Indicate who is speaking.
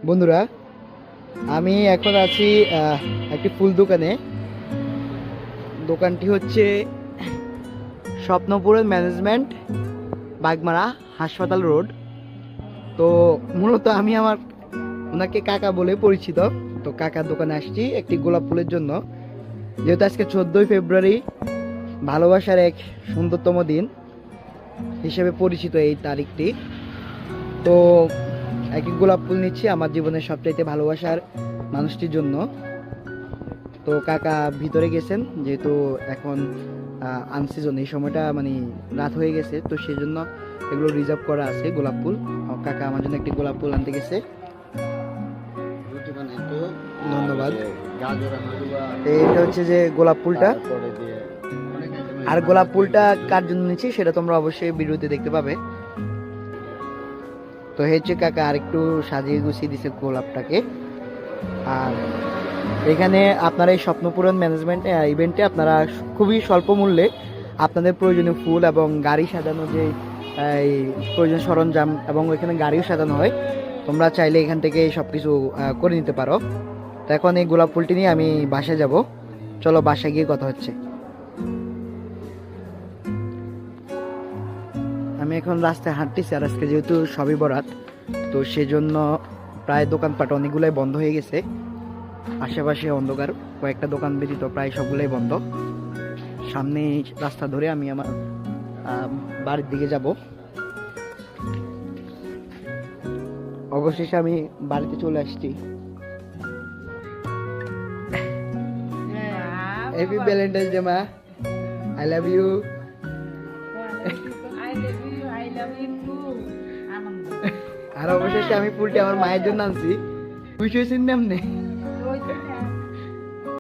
Speaker 1: বন্ধুরা, আমি এখন আছি একটি ফুল দোকানে। দোকানটি হচ্ছে স্বপ্নপুরের ম্যানেজমেন্ট, বাগমারা হাসপাতাল রোড। তো মূলত আমি ওনাকে কাকা বলে পরিচিত। তো কাকার দোকানে আসছি একটি গোলাপ ফুলের জন্য, যেহেতু আজকে 14ই ফেব্রুয়ারি, ভালোবাসার এক সুন্দরতম দিন হিসেবে পরিচিত এই তারিখটি। তো একটি গোলাপ ফুল নিচ্ছি আমার জীবনের সবচাইতে ভালোবাসার মানুষটির জন্য। তো কাকা ভিতরে গেছেন, যেহেতু এখন আনসিজন, এই সময়টা মানে রাত হয়ে গেছে, তো সেই জন্য এগুলো রিজার্ভ করা আছে গোলাপ ফুল। কাকা আমার জন্য একটি গোলাপ ফুল আনতে গেছে। ধন্যবাদ। এটা হচ্ছে যে গোলাপ ফুলটা, আর গোলাপ ফুলটা কার জন্য নিচ্ছি সেটা তোমরা অবশ্যই ভিডিওতে দেখতে পাবে। তো হচ্ছে কাকা আর একটু সাজিয়ে গুছিয়ে দিছে গোলাপটাকে। আর এখানে আপনারা এই স্বপ্নপূরণ ম্যানেজমেন্ট ইভেন্টে আপনারা খুবই স্বল্প মূল্যে আপনাদের প্রয়োজনীয় ফুল এবং গাড়ি সাজানো যে এই প্রয়োজনীয় সরঞ্জাম, এবং এখানে গাড়িও সাজানো হয়, তোমরা চাইলে এখান থেকে সব কিছু করে নিতে পারো। তো এখন এই গোলাপ ফুলটি নিয়ে আমি বাসায় যাব। চলো বাসায় গিয়ে কথা হচ্ছে। আমি এখন রাস্তায় হাঁটতেছি, আর আজকে যেহেতু সবই বরাত, তো সেজন্য প্রায় দোকানপাট অনেকগুলাই বন্ধ হয়ে গেছে। আশেপাশে অন্ধকার, কয়েকটা দোকান ব্যতীত প্রায় সবগুলাই বন্ধ। সামনে রাস্তা ধরে আমি আমার বাড়ির দিকে যাব। অবশেষে আমি বাড়িতে চলে আসছি। হ্যাপি ভ্যালেন্টাইন্স ডে মা, আই লাভ ইউ। আর অবশেষে আমি ফুলটি আমার মায়ের জন্য আনছি। খুশি হয়েছেন না আপনি?